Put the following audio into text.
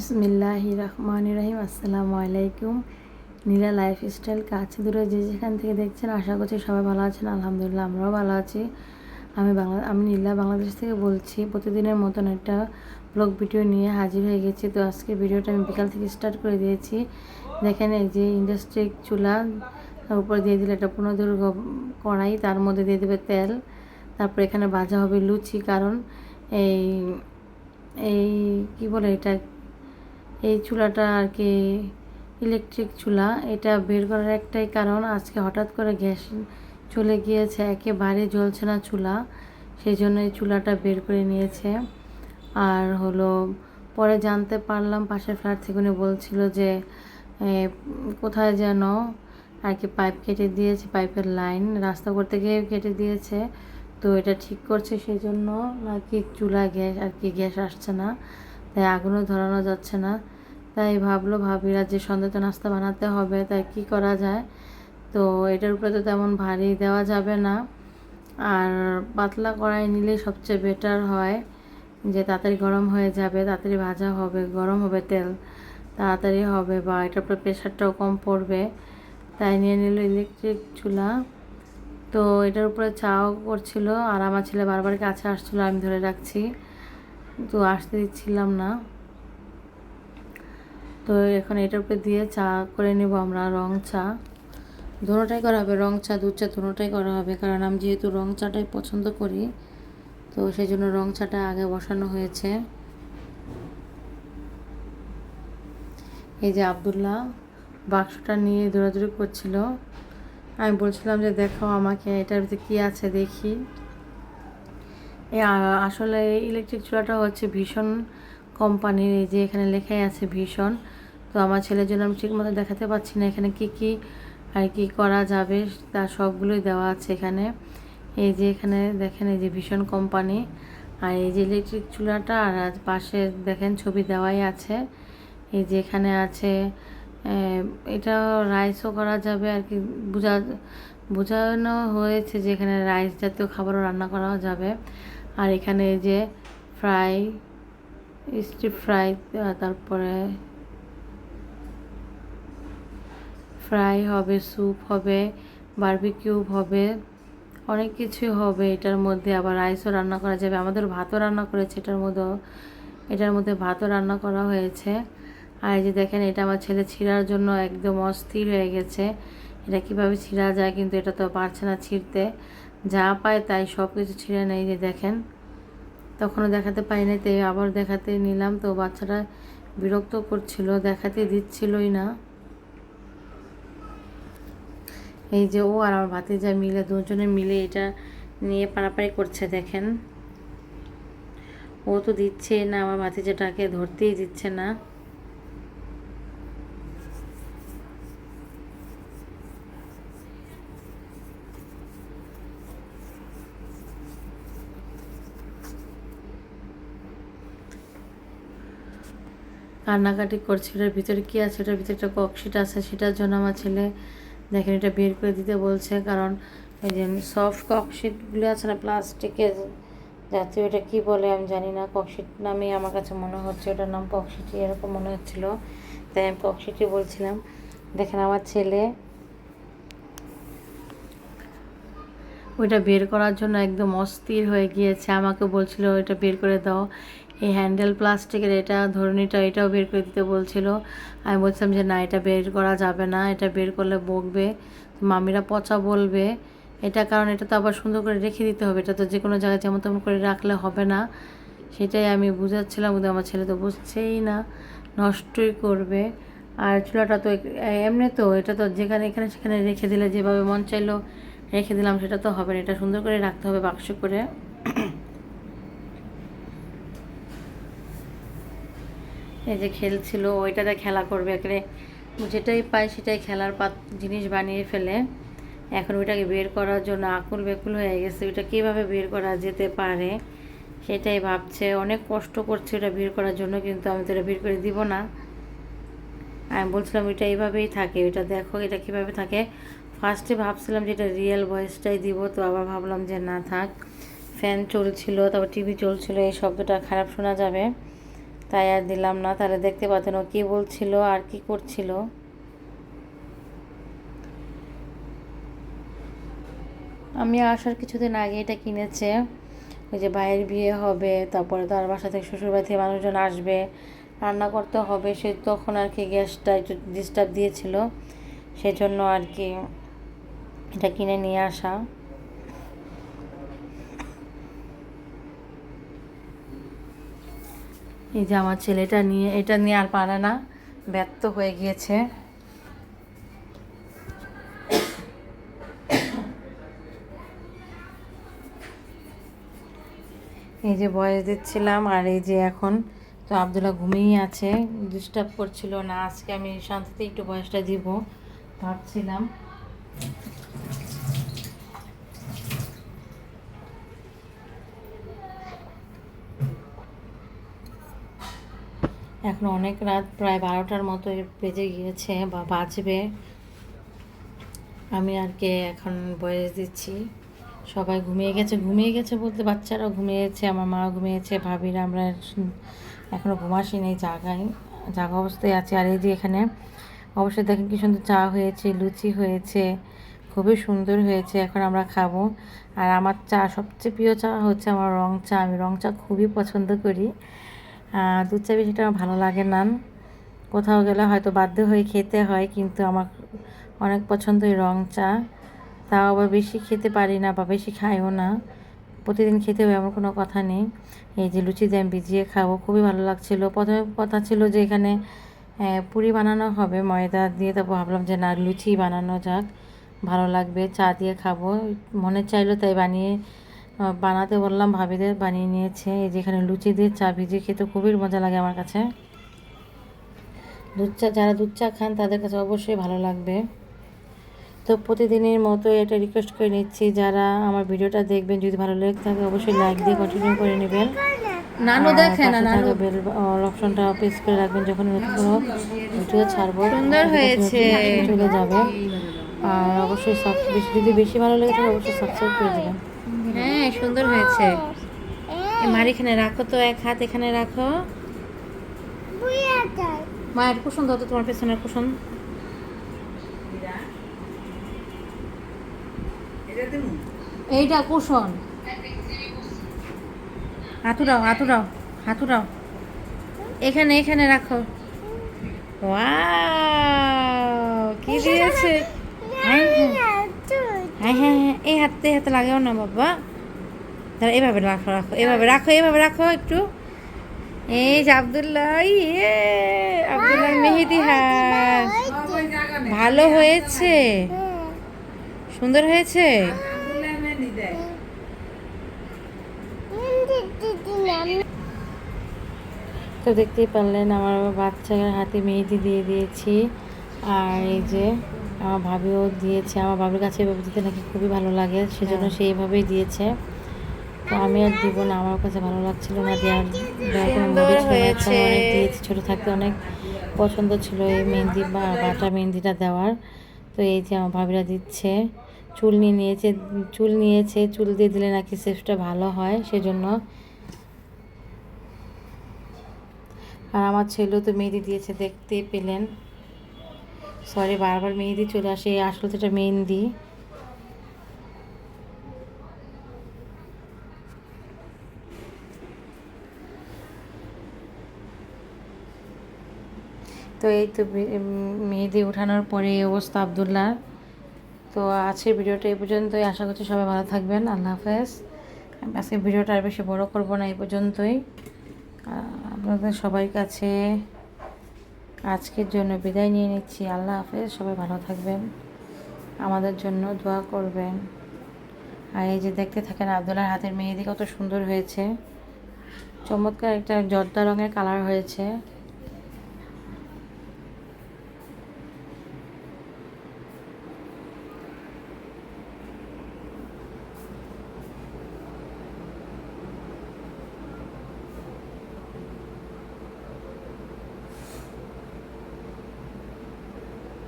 বিসমিল্লাহির রহমানির রহিম। আসসালামু আলাইকুম। নীলা লাইফস্টাইল কাছে দূরে যে যেখান থেকে দেখছেন, আশা করছি সবাই ভালো আছেন। আলহামদুলিল্লাহ আমরাও ভালো আছি। আমি নীলা বাংলাদেশ থেকে বলছি। প্রতিদিনের মতন একটা ব্লগ ভিডিও নিয়ে হাজির হয়ে গেছি। তো আজকে ভিডিওটা আমি বিকাল থেকে স্টার্ট করে দিয়েছি। দেখেন এই যে ইন্ডাস্ট্রিক চুলা, তার উপরে দিয়ে দিলে একটা 15 কড়াই, তার মধ্যে দিয়ে দেবে তেল। তারপর এখানে ভাজা হবে লুচি। কারণ এই এই কি বলে এটা, এই চুলাটা আর কি ইলেকট্রিক চুলা। এটা বের করার একটাই কারণ, আজকে হঠাৎ করে গ্যাস চলে গিয়েছে, একেবারে জ্বলছে না চুলা, সেই জন্য এই চুলাটা বের করে নিয়েছে। আর হলো পরে জানতে পারলাম পাশের ফ্ল্যাট থেকে উনি বলছিল যে কোথায় যেন আর কি পাইপ কেটে দিয়েছে, পাইপের লাইন রাস্তা করতে গিয়ে কেটে দিয়েছে। তো এটা ঠিক করছে, সেই জন্য নাকি চুলা গ্যাস আর কি গ্যাস আসছে না, তাই আগুনও ধরানো যাচ্ছে না। তাই ভাবলো ভাবিরা যে সন্ধ্যা তো নাস্তা বানাতে হবে, তাই কি করা যায়। তো এটার উপরে তো তেমন ভারী দেওয়া যাবে না, আর পাতলা কড়াই নিলেই সবচেয়ে বেটার হয়, যে তাড়াতাড়ি গরম হয়ে যাবে, তাড়াতাড়ি ভাজা হবে, গরম হবে তেল, তাড়াতাড়ি হবে, বা এটার উপরে প্রেশারটাও কম পড়বে। তাই নিয়ে নিল ইলেকট্রিক চুলা। তো এটার উপরে চাও করছিল, আর আমার ছেলে বারবার কাছে আসছিলো, আমি ধরে রাখছি, তো আসতে দিচ্ছিলাম না। তো এখন এটার উপরে দিয়ে চা করে নেব আমরা, রং চা। দুটোটাই করা হবে, রং চা দুধ চা দুটোটাই করা হবে, কারণ আমি যেহেতু রং চাটাই পছন্দ করি, তো সেই জন্য রং চাটা আগে বসানো হয়েছে। এই যে আব্দুল্লাহ বাক্সটা নিয়ে দৌড়াদৌড়ি করছিল, আমি বলছিলাম যে দেখো আমাকে এটার ভিতরে কী আছে দেখি। আসলে ইলেকট্রিক চুলাটা হচ্ছে ভীষণ কোম্পানির, এই যে এখানে লেখাই আছে ভীষণ। তো আমার ছেলের জন্য আমি ঠিকমতো দেখাতে পাচ্ছি না এখানে কি কি আর কি করা যাবে, তার সবগুলোই দেওয়া আছে এখানে। এই যে এখানে দেখেন এই যে ভীষণ কোম্পানি, আর এই যে ইলেকট্রিক চুলাটা, আর পাশে দেখেন ছবি দেওয়াই আছে। এই যে এখানে আছে এটা রাইসও করা যাবে আর কি, বোঝানো হয়েছে যে এখানে রাইস জাতীয় খাবারও রান্না করা যাবে। আর এখানে এই যে ফ্রাই, স্টিপ ফ্রাই, তারপরে ফ্রাই হবে, স্যুপ হবে, বারবিকিউ হবে, অনেক কিছুই হবে এটার মধ্যে। আবার রাইসও রান্না করা যাবে, আমাদের ভাতও রান্না করেছে এটার মধ্যে ভাতও রান্না করা হয়েছে। আর এই যে দেখেন এটা আমার ছেলে ছিঁড়ার জন্য একদম অস্থির হয়ে গেছে, এটা কিভাবে ছিঁড়া যায়, কিন্তু এটা তো পারছে না ছিঁড়তে, যা পায় তাই সব কিছু ছিঁড়ে নেয়। যে দেখেন তখনও দেখাতে পারি নাই, তাই আবার দেখাতে নিলাম। তো বাচ্চাটা বিরক্ত করছিল, দেখাতে দিচ্ছিলই না। এই যে ও আর আমার ভাতিজা মিলে, দুজনে মিলে এটা নিয়ে পারাপারি করছে। দেখেন ও তো দিচ্ছে না, আমার ভাতিজাটাকে ধরতেই দিচ্ছে না। কান্নাকাটি করছে। এটার ভিতরে কী আছে, এটার ভিতরে একটা ককশিট আছে, সেটার জন্য আমার ছেলে দেখেন এটা বের করে দিতে বলছে। কারণ এই যে সফট ককশিটগুলো আছে না, প্লাস্টিকের জাতীয়, এটা কী বলে আমি জানি না, ককশিট নামে আমার কাছে মনে হচ্ছে, ওটার নাম ককশিটই এরকম মনে হচ্ছিলো, তাই আমি ককশিটই বলছিলাম। দেখেন আমার ছেলে ওইটা বের করার জন্য একদম অস্থির হয়ে গিয়েছে, আমাকে বলছিল এটা বের করে দাও। এই হ্যান্ডেল প্লাস্টিকের এটা ধরনীটা, এটাও বের করে দিতে বলছিল। আমি বলছিলাম যে না, এটা বের করা যাবে না, এটা বের করলে বকবে, মামিরা পচা বলবে এটা, কারণ এটা তো আবার সুন্দর করে রেখে দিতে হবে, এটা তো যে কোনো জায়গায় যেমন তেমন করে রাখলে হবে না। সেটাই আমি বুঝাচ্ছিলাম, কিন্তু আমার ছেলে তো বুঝছেই না, নষ্টই করবে। আর চুলাটা তো এমনি তো এটা তো যেখানে এখানে সেখানে রেখে দিলে, যেভাবে মন চাইলো রেখে দিলাম, সেটা তো হবে না, এটা সুন্দর করে রাখতে হবে বাক্স করে। এই যে খেলছিল, ওইটাতে খেলা করবে, এখানে যেটাই পায় সেটাই খেলার জিনিস বানিয়ে ফেলে। এখন ওইটাকে বের করার জন্য আকুল বেকুল হয়ে গেছে, ওইটা কীভাবে বের করা যেতে পারে সেটাই ভাবছে, অনেক কষ্ট করছে ওটা বের করার জন্য, কিন্তু আমি তো এটা বের করে দিব না। আমি বলছিলাম ওইটা এইভাবেই থাকে, ওইটা দেখো এটা কীভাবে থাকে। ফার্স্টে ভাবছিলাম যে এটা রিয়েল ভয়েসটাই দিব, তো আবার ভাবলাম যে না থাক, ফ্যান চলছিল, তারপর টিভি চলছিল, এই শব্দটা খারাপ শোনা যাবে, তাই আর দিলাম না। তাহলে দেখতে পাতেন ও কী বলছিল আর কি করছিল। আমি আসার কিছুদিন আগে এটা কিনেছে, ওই যে ভাইয়ের বিয়ে হবে, তারপরে তার বাসা থেকে শ্বশুরবাড়ি থেকে মানুষজন আসবে, রান্না করতে হবে, সে তখন আর কি গ্যাসটা একটু ডিস্টার্ব দিয়েছিল, সেজন্য আর কি এটা কিনে নিয়ে আসা। এই যে আমার ছেলেটা নিয়ে এটা নিয়ে আর পারে না, ব্যর্থ হয়ে গিয়েছে। এই যে বয়স দিচ্ছিলাম, আর এই যে এখন তো আব্দুল্লাহ ঘুমিয়ে আছে, ডিস্টার্ব করছিল না। আজকে আমি শান্তিতে একটু বয়সটা দিব ভাবছিলাম। এখন অনেক রাত, প্রায় 12টার মতো বেজে গিয়েছে বা বাজবে। আমি আর কে এখন বয়স দিচ্ছি। সবাই ঘুমিয়ে গেছে বলতে বাচ্চারাও ঘুমিয়েছে, আমার মা ঘুমিয়েছে, ভাবিরা আমরা এখনও ঘুমাসি নেই, জাগা অবস্থায় আছে। আর এই যে এখানে অবশ্যই দেখেন কি সুন্দর চা হয়েছে, লুচি হয়েছে, খুবই সুন্দর হয়েছে। এখন আমরা খাবো। আর আমার চা সবচেয়ে প্রিয় চা হচ্ছে আমার রং চা। আমি রং চা খুবই পছন্দ করি। দুধ চা বেশিটা আমার ভালো লাগে না, কোথাও গেলে হয়তো বাধ্য হয়ে খেতে হয়, কিন্তু আমার অনেক পছন্দ এই রং চা। তাও আবার বেশি খেতে পারি না বা বেশি খাইও না, প্রতিদিন খেতে হবে এমন কোনো কথা নেই। এই যে লুচি দিয়ে আমি ভিজিয়ে খাবো, খুবই ভালো লাগছিল। প্রথমে কথা ছিল যে এখানে পুরি বানানো হবে ময়দা দিয়ে, তারপর ভাবলাম যে না, লুচি বানানো যাক, ভালো লাগবে, চা দিয়ে খাবো। মনে চাইলো তাই বানাতে বললাম, ভাবিদের বানিয়ে নিয়েছে। এই যে এখানে লুচি দিয়ে চা ভিজিয়ে খেতে খুবই মজা লাগে আমার কাছে। যারা দুধ চা খান তাদের কাছে অবশ্যই ভালো লাগবে। তো প্রতিদিনের মতো এটা রিকোয়েস্ট করে নিচ্ছি, যারা আমার ভিডিওটা দেখবেন যদি ভালো লেগে থাকে অবশ্যই লাইক দিয়ে কন্টিনিউ করে নেবেন। নানু দেখেন না, নানু বেল অপশনটা প্রেস করে রাখবেন, যখন নতুন কোনো ভিডিও ছাড়বো সুন্দর হয়েছে চলে যাবে। আর অবশ্যই যদি বেশি ভালো লেগে থাকে অবশ্যই সাবস্ক্রাইব করে দেবেন। হ্যাঁ, সুন্দর হয়েছে। মার এখানে রাখো তো, এক হাত এখানে রাখো। মায়ের কুশন দাও তো, তোমার পেছনের কুশন। এইটা কুশন। হাতুড়াও এখানে রাখো। ওয়াও, কি দিয়েছে। হ্যাঁ হ্যাঁ হ্যাঁ, এই হাতে লাগাও না বাবা। তাহলে এভাবে রাখো, এভাবে রাখো একটু। এই যে আব্দুল্লাহ, আব্দুল্লাহ মেহেদি হাত। ভালো হয়েছে, সুন্দর হয়েছে। তো দেখতেই পারলেন আমার বাচ্চার হাতে মেহেদি দিয়ে দিয়েছি। আর এই যে আমার ভাবিও দিয়েছে, আমার ভাবির কাছে এভাবে দিতে নাকি খুবই ভালো লাগে, সেজন্য সে এইভাবেই দিয়েছে। তো আমি আর দিব না, আমার কাছে ভালো লাগছিল না দেওয়ার কোনো মুডে ছিল না। অনেক দিয়েছি, ছোটো থাকতে অনেক পছন্দ ছিল এই মেহেন্দি বা বাটা মেহেন্দিটা দেওয়ার। তো এই যে আমার ভাবিরা দিচ্ছে। চুল নিয়েছে, চুল দিয়ে দিলে নাকি শেপটা ভালো হয়, সেজন্য। আর আমার ছেলেও তো মেহেদি দিয়েছে, দেখতে পেলেন। সরি, বারবার মেহেদি চলে আসে, আসলে তো এটা মেহেন্দি। তো এই তো মেহেদি ওঠানোর পরে এই অবস্থা আব্দুল্লাহ। তো আজকের ভিডিওটা এই পর্যন্তই, আশা করছি সবাই ভালো থাকবেন। আল্লাহ হাফেজ। আজকের ভিডিওটা আর বেশি বড় করব না, এই পর্যন্তই। আপনাদের সবার কাছে আজকের জন্য বিদায় নিয়ে নিচ্ছি। আল্লাহ হাফেজ, সবাই ভালো থাকবেন, আমাদের জন্য দোয়া করবেন। আর এই যে দেখতে থাকেন আব্দুল্লাহর হাতের মেহেদি কত সুন্দর হয়েছে, চমৎকার একটা জর্দা রঙের কালার হয়েছে।